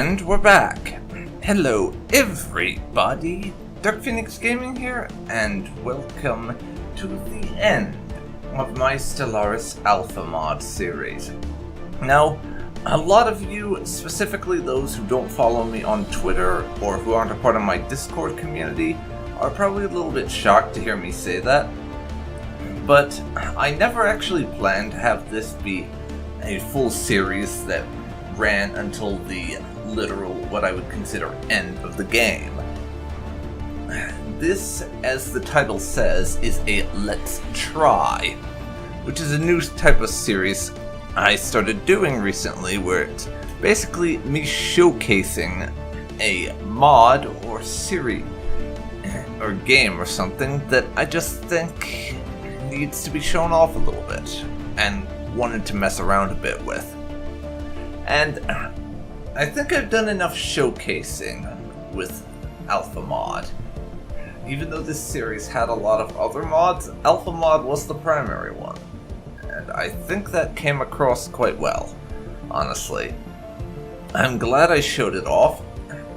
And we're back. Hello everybody, Dark Phoenix Gaming here, and welcome to the end of my Stellaris AlphaMod series. Now, a lot of you, specifically those who don't follow me on Twitter or who aren't a part of my Discord community, are probably a little bit shocked to hear me say that. But I never actually planned to have this be a full series that ran until the literal, what I would consider, end of the game. This, as the title says, is a Let's Try, which is a new type of series I started doing recently, where it's basically me showcasing a mod or series or game or something that I just think needs to be shown off a little bit and wanted to mess around a bit with. And I think I've done enough showcasing with AlphaMod. Even though this series had a lot of other mods, AlphaMod was the primary one. And I think that came across quite well, honestly. I'm glad I showed it off.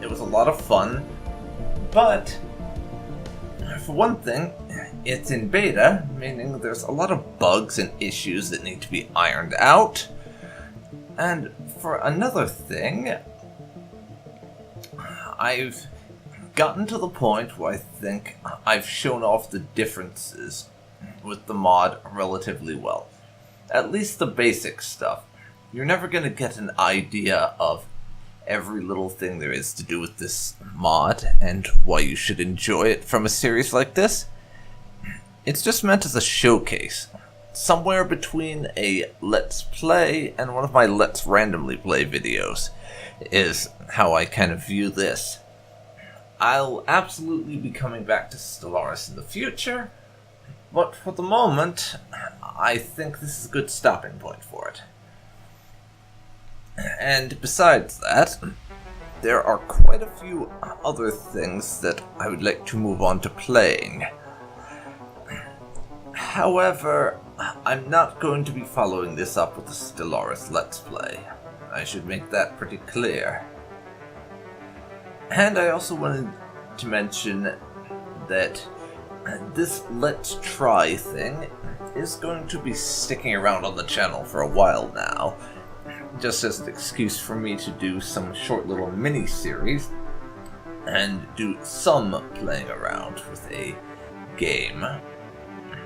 It was a lot of fun. But, for one thing, it's in beta, meaning there's a lot of bugs and issues that need to be ironed out. And for another thing, I've gotten to the point where I think I've shown off the differences with the mod relatively well. At least the basic stuff. You're never going to get an idea of every little thing there is to do with this mod and why you should enjoy it from a series like this. It's just meant as a showcase. Somewhere between a Let's Play and one of my Let's Randomly Play videos is how I kind of view this. I'll absolutely be coming back to Stellaris in the future, but for the moment, I think this is a good stopping point for it. And besides that, there are quite a few other things that I would like to move on to playing. However, I'm not going to be following this up with a Stellaris Let's Play. I should make that pretty clear. And I also wanted to mention that this Let's Try thing is going to be sticking around on the channel for a while now, just as an excuse for me to do some short little mini-series and do some playing around with a game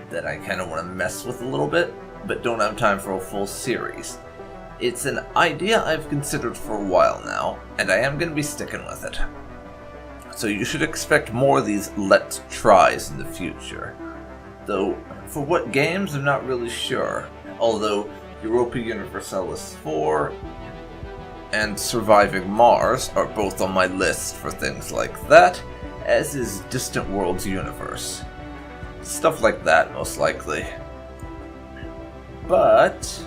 that I kind of want to mess with a little bit, but don't have time for a full series. It's an idea I've considered for a while now, and I am going to be sticking with it. So you should expect more of these Let's Tries in the future. Though, for what games, I'm not really sure. Although, Europa Universalis 4 and Surviving Mars are both on my list for things like that, as is Distant Worlds Universe. Stuff like that, most likely. But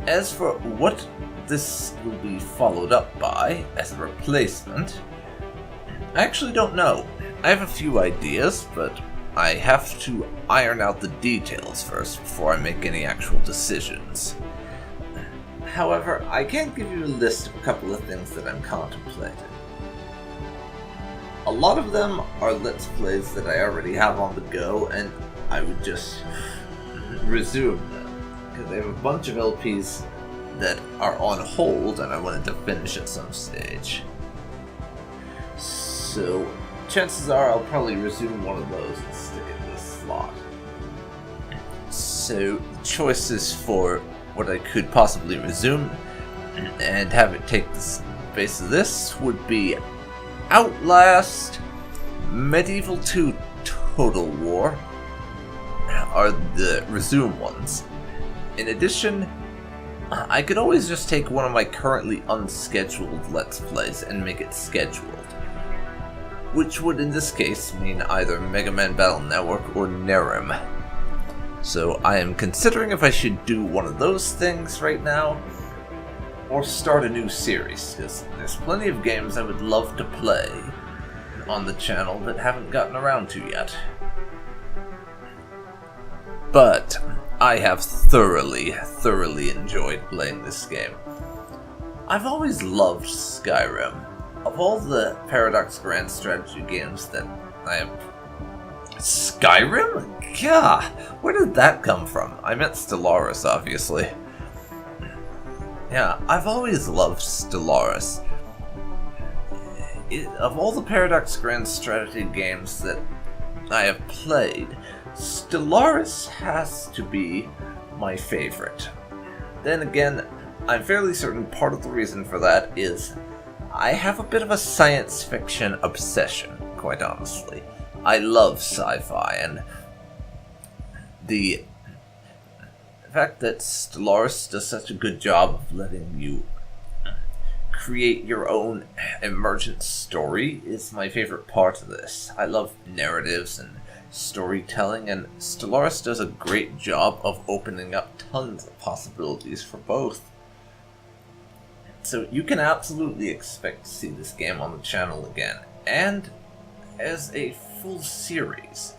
as for what this will be followed up by as a replacement, I actually don't know. I have a few ideas, but I have to iron out the details first before I make any actual decisions. However, I can give you a list of a couple of things that I'm contemplating. A lot of them are Let's Plays that I already have on the go, and I would just resume them, because I have a bunch of LPs that are on hold and I wanted to finish at some stage. So, chances are I'll probably resume one of those and stick it in this slot. So, the choices for what I could possibly resume and have it take the space of this would be Outlast, Medieval 2 Total War are the resume ones. In addition, I could always just take one of my currently unscheduled Let's Plays and make it scheduled, which would in this case mean either Mega Man Battle Network or Nerem. So I am considering if I should do one of those things right now, or start a new series, because there's plenty of games I would love to play on the channel that haven't gotten around to yet. But I have thoroughly enjoyed playing this game. I've always loved Skyrim. Of all the Paradox Grand Strategy games that I have... Skyrim? Yeah, where did that come from? I meant Stellaris, obviously. Yeah, I've always loved Stellaris. Of all the Paradox Grand Strategy games that I have played, Stellaris has to be my favorite. Then again, I'm fairly certain part of the reason for that is I have a bit of a science fiction obsession, quite honestly. I love sci-fi, and the fact that Stellaris does such a good job of letting you create your own emergent story is my favorite part of this. I love narratives and storytelling, and Stellaris does a great job of opening up tons of possibilities for both. So you can absolutely expect to see this game on the channel again, and as a full series.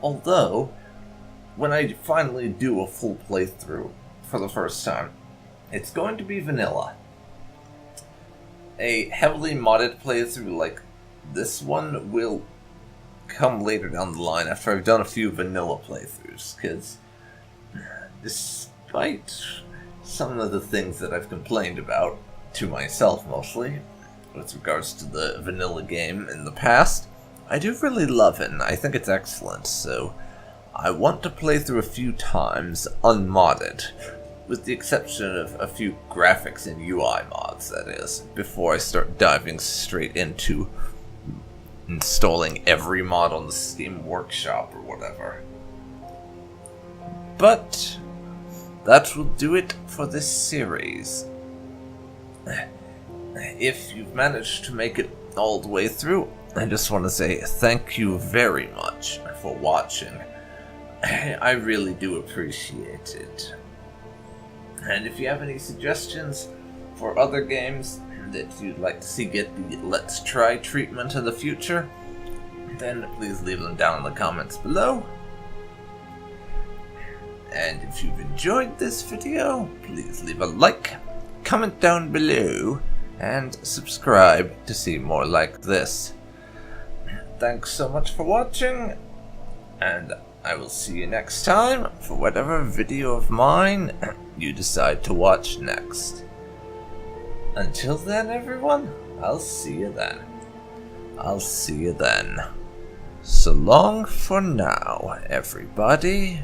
Although, when I finally do a full playthrough for the first time, it's going to be vanilla. A heavily modded playthrough like this one will come later down the line after I've done a few vanilla playthroughs, because despite some of the things that I've complained about, to myself mostly, with regards to the vanilla game in the past, I do really love it and I think it's excellent, so I want to play through a few times unmodded, with the exception of a few graphics and UI mods, that is, before I start diving straight into installing every mod on the Steam Workshop or whatever. But that will do it for this series. If you've managed to make it all the way through, I just want to say thank you very much for watching. I really do appreciate it. And if you have any suggestions for other games that you'd like to see get the Let's Try treatment in the future, then please leave them down in the comments below. And if you've enjoyed this video, please leave a like, comment down below, and subscribe to see more like this. Thanks so much for watching, and I will see you next time for whatever video of mine you decide to watch next. Until then, everyone, I'll see you then. I'll see you then. So long for now, everybody.